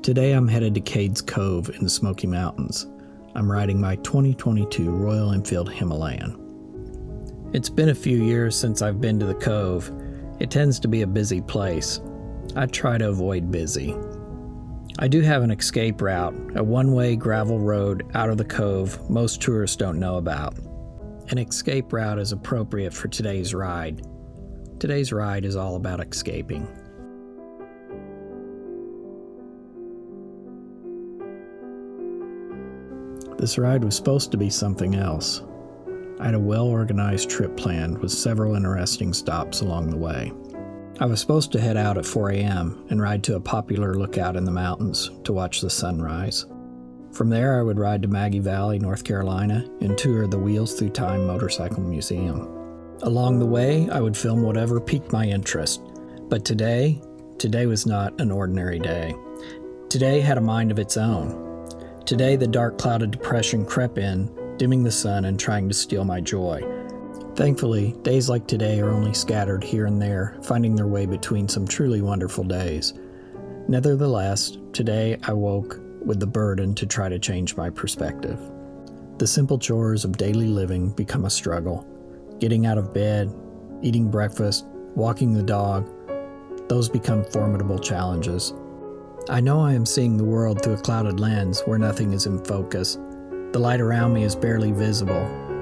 Today I'm headed to Cades Cove in the Smoky Mountains. I'm riding my 2022 Royal Enfield Himalayan. It's been a few years since I've been to the Cove. It tends to be a busy place. I try to avoid busy. I do have an escape route, a one-way gravel road out of the Cove most tourists don't know about. An escape route is appropriate for today's ride. Today's ride is all about escaping. This ride was supposed to be something else. I had a well-organized trip planned with several interesting stops along the way. I was supposed to head out at 4 a.m. and ride to a popular lookout in the mountains to watch the sunrise. From there, I would ride to Maggie Valley, North Carolina, and tour the Wheels Through Time Motorcycle Museum. Along the way, I would film whatever piqued my interest. But today was not an ordinary day. Today had a mind of its own. Today, the dark cloud of depression crept in, dimming the sun and trying to steal my joy. Thankfully, days like today are only scattered here and there, finding their way between some truly wonderful days. Nevertheless, today I woke with the burden to try to change my perspective. The simple chores of daily living become a struggle. Getting out of bed, eating breakfast, walking the dog, those become formidable challenges. I know I am seeing the world through a clouded lens where nothing is in focus. The light around me is barely visible,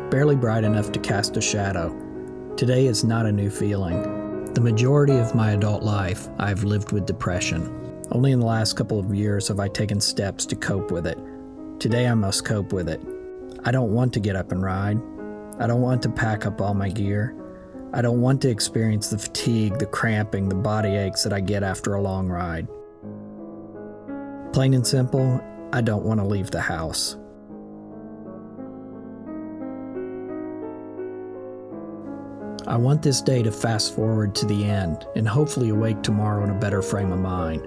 barely bright enough to cast a shadow. Today is not a new feeling. The majority of my adult life, I have lived with depression. Only in the last couple of years have I taken steps to cope with it. Today I must cope with it. I don't want to get up and ride. I don't want to pack up all my gear. I don't want to experience the fatigue, the cramping, the body aches that I get after a long ride. Plain and simple, I don't want to leave the house. I want this day to fast forward to the end and hopefully awake tomorrow in a better frame of mind.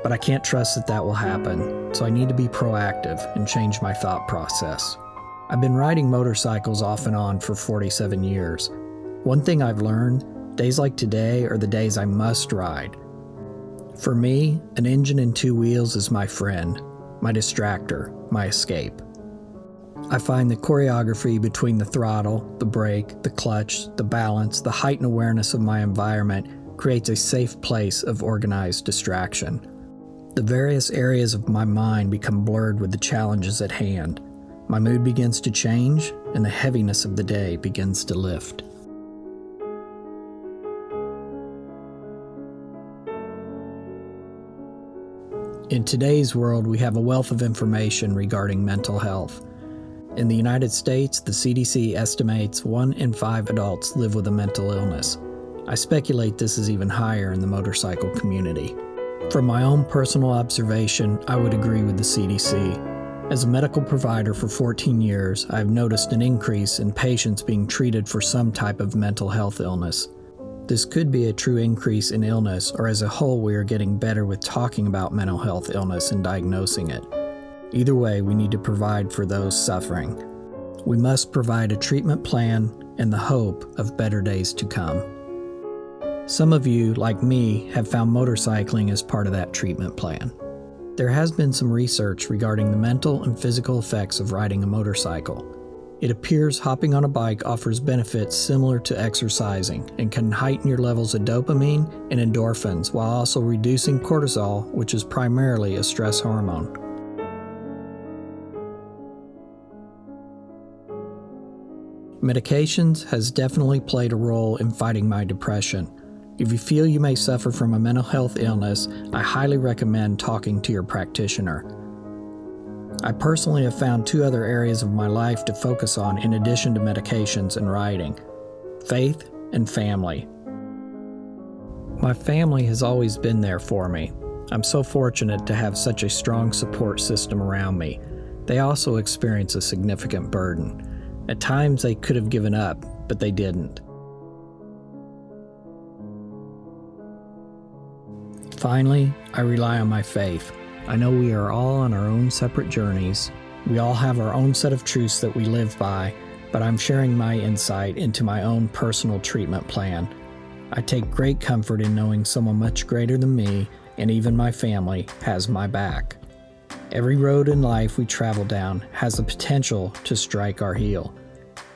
But I can't trust that will happen, so I need to be proactive and change my thought process. I've been riding motorcycles off and on for 47 years. One thing I've learned, days like today are the days I must ride. For me, an engine and two wheels is my friend, my distractor, my escape. I find the choreography between the throttle, the brake, the clutch, the balance, the heightened awareness of my environment creates a safe place of organized distraction. The various areas of my mind become blurred with the challenges at hand. My mood begins to change, and the heaviness of the day begins to lift. In today's world, we have a wealth of information regarding mental health. In the United States, the CDC estimates 1 in 5 adults live with a mental illness. I speculate this is even higher in the motorcycle community. From my own personal observation, I would agree with the CDC. As a medical provider for 14 years, I have noticed an increase in patients being treated for some type of mental health illness. This could be a true increase in illness, or as a whole we are getting better with talking about mental health illness and diagnosing it. Either way, we need to provide for those suffering. We must provide a treatment plan and the hope of better days to come. Some of you, like me, have found motorcycling as part of that treatment plan. There has been some research regarding the mental and physical effects of riding a motorcycle. It appears hopping on a bike offers benefits similar to exercising and can heighten your levels of dopamine and endorphins while also reducing cortisol, which is primarily a stress hormone. Medications has definitely played a role in fighting my depression. If you feel you may suffer from a mental health illness, I highly recommend talking to your practitioner. I personally have found 2 other areas of my life to focus on in addition to medications and riding: faith and family. My family has always been there for me. I'm so fortunate to have such a strong support system around me. They also experience a significant burden. At times they could have given up, but they didn't. Finally, I rely on my faith. I know we are all on our own separate journeys. We all have our own set of truths that we live by, but I'm sharing my insight into my own personal treatment plan. I take great comfort in knowing someone much greater than me and even my family has my back. Every road in life we travel down has the potential to strike our heel,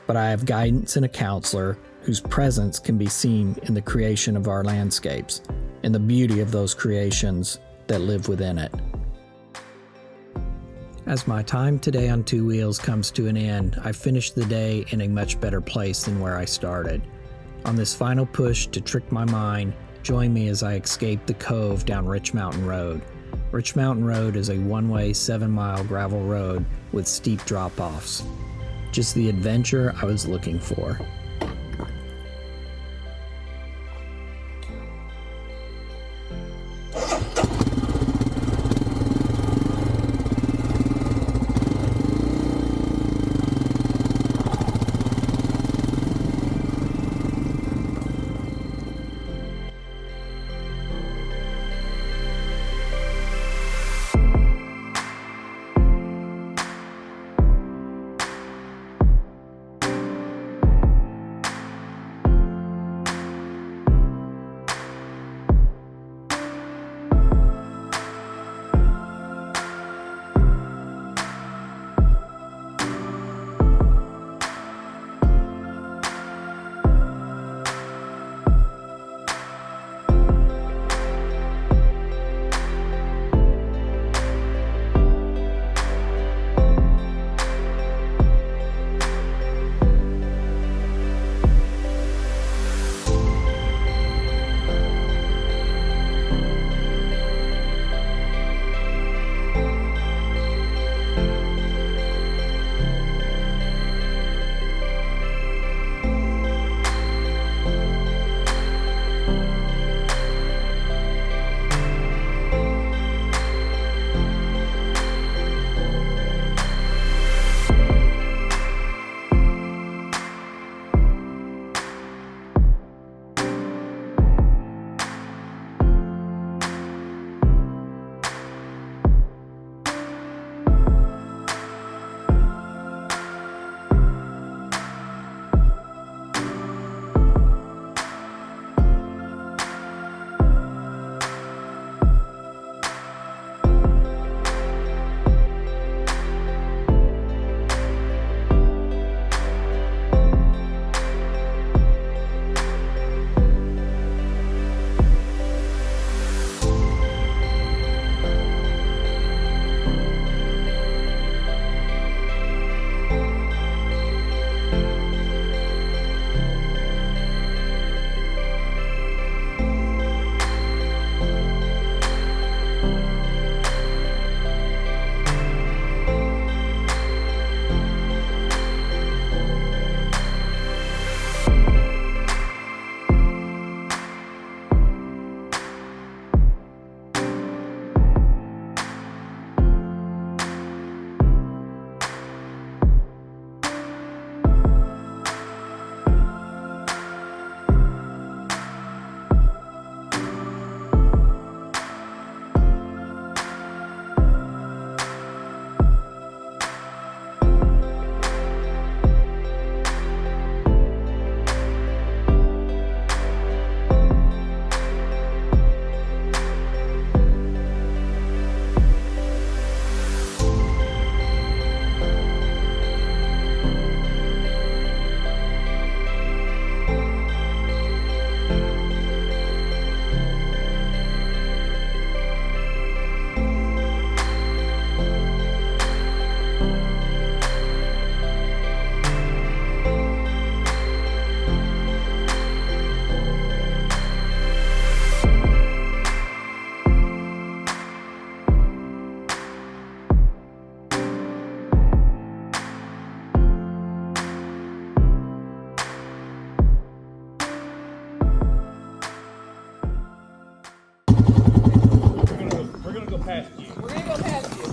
but I have guidance and a counselor whose presence can be seen in the creation of our landscapes and the beauty of those creations that live within it. As my time today on Two Wheels comes to an end, I finish the day in a much better place than where I started. On this final push to trick my mind, join me as I escape the cove down Rich Mountain Road. Rich Mountain Road is a one-way 7-mile gravel road with steep drop-offs. Just the adventure I was looking for. past you. We're going to go past you.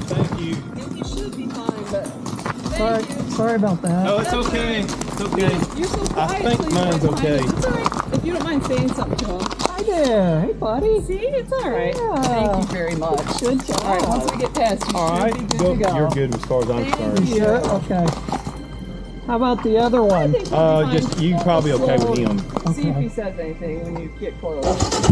Thank you. You should be fine, but Sorry about that. Oh, it's okay. It's okay. You're so quiet. I think mine's okay. It's all right. If you don't mind saying something to him. Hi there. Hey, buddy. See, it's all right. Yeah. Thank you very much. Good job. All right, once we get past you, All right. should be good to go. You're good as far as I'm Thank concerned. you. Yeah, okay. How about the other one? think we'll be Just fine. you probably okay with him. See if Okay. he says anything when you get close.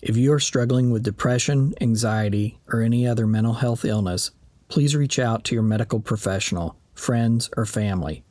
If you are struggling with depression, anxiety, or any other mental health illness, please reach out to your medical professional, friends, or family.